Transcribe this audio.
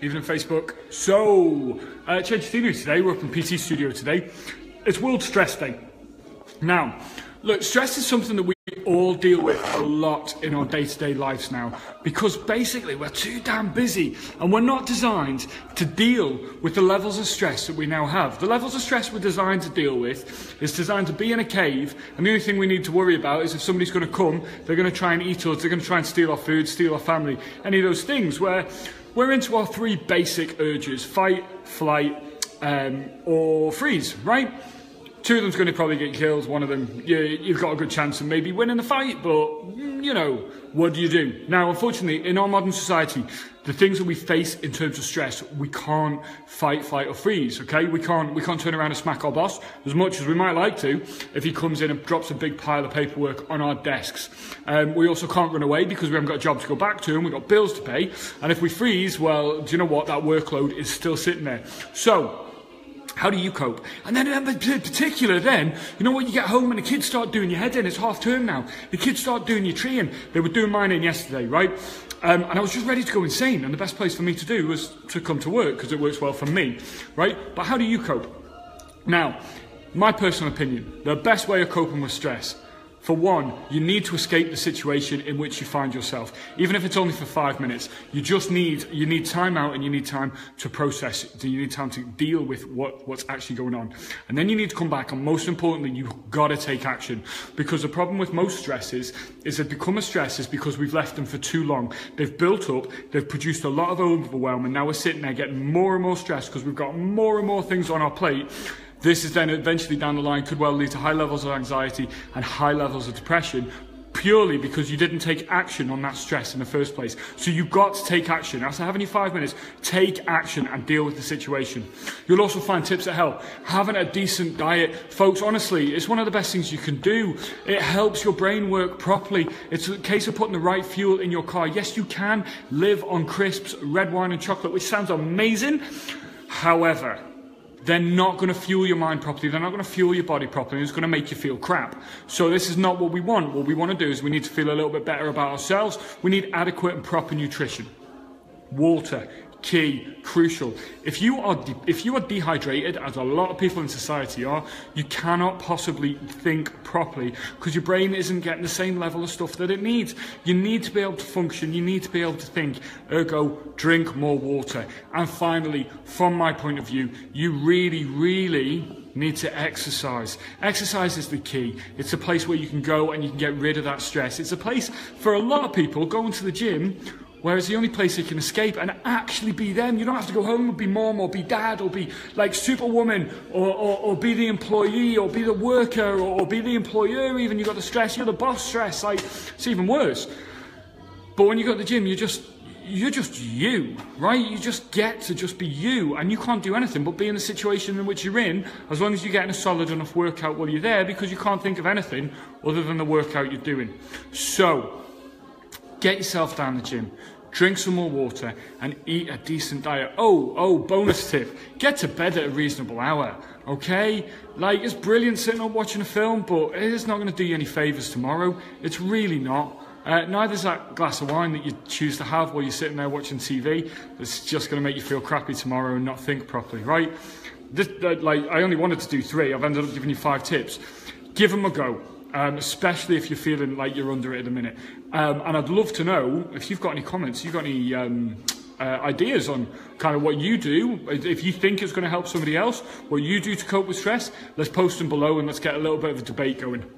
Evening Facebook. So, change of scenery today. We're up in PT Studio today. It's World Stress Day. Now, look, stress is something that we all deal with a lot in our day-to-day lives now, because basically we're too damn busy and we're not designed to deal with the levels of stress that we now have. The levels of stress we're designed to deal with is designed to be in a cave, and the only thing we need to worry about is if somebody's going to come, they're going to try and eat us, they're going to try and steal our food, steal our family, any of those things where we're into our three basic urges: fight, flight, or freeze, right? Two of them's going to probably get killed. One of them, you've got a good chance of maybe winning the fight, but, you know, what do you do? Now, unfortunately, in our modern society, the things that we face in terms of stress, we can't fight, flight, or freeze, okay? We can't turn around and smack our boss as much as we might like to if he comes in and drops a big pile of paperwork on our desks. We also can't run away because we haven't got a job to go back to and we've got bills to pay. And if we freeze, well, do you know what? That workload is still sitting there. So, how do you cope? And then in particular then, you know what, you get home and the kids start doing your head in. It's half term now. The kids start doing your tree in. They were doing mine in yesterday, right? And I was just ready to go insane. And the best place for me to do was to come to work because it works well for me, right? But how do you cope? Now, my personal opinion, the best way of coping with stress, for one, you need to escape the situation in which you find yourself. Even if it's only for 5 minutes, you need time out and you need time to process. You need time to deal with what's actually going on. And then you need to come back, and most importantly, you've got to take action. Because the problem with most stresses is they become a stress is because we've left them for too long. They've built up, they've produced a lot of overwhelm, and now we're sitting there getting more and more stressed because we've got more and more things on our plate. This is then eventually down the line could well lead to high levels of anxiety and high levels of depression, purely because you didn't take action on that stress in the first place. So you've got to take action. After having your 5 minutes, take action and deal with the situation. You'll also find tips that help. Having a decent diet. Folks, honestly, it's one of the best things you can do. It helps your brain work properly. It's a case of putting the right fuel in your car. Yes, you can live on crisps, red wine and chocolate, which sounds amazing. However, they're not going to fuel your mind properly. They're not going to fuel your body properly. It's going to make you feel crap. So this is not what we want. What we want to do is we need to feel a little bit better about ourselves. We need adequate and proper nutrition. Water, key, crucial. If you are dehydrated, as a lot of people in society are, you cannot possibly think properly because your brain isn't getting the same level of stuff that it needs. You need to be able to function. You need to be able to think. Ergo, drink more water. And finally, from my point of view, you really, really need to exercise. Exercise is the key. It's a place where you can go and you can get rid of that stress. It's a place for a lot of people going to the gym, whereas the only place they can escape and actually be them. You don't have to go home and be mom or be dad or be like Superwoman or be the employee or be the worker or be the employer even. You've got the stress, you're the boss stress. Like, it's even worse. But when you go to the gym, you're just you, right? You just get to just be you, and you can't do anything but be in the situation in which you're in, as long as you're getting a solid enough workout while you're there, because you can't think of anything other than the workout you're doing. So, get yourself down the gym, drink some more water, and eat a decent diet. Oh, bonus tip, get to bed at a reasonable hour, okay? Like, it's brilliant sitting up watching a film, but it's not going to do you any favours tomorrow. It's really not. Neither is that glass of wine that you choose to have while you're sitting there watching TV. It's just going to make you feel crappy tomorrow and not think properly, right? I only wanted to do 3. I've ended up giving you 5 tips. Give them a go. Especially if you're feeling like you're under it at the minute. And I'd love to know if you've got any comments, you've got any ideas on kind of what you do. If you think it's going to help somebody else, what you do to cope with stress, let's post them below and let's get a little bit of a debate going.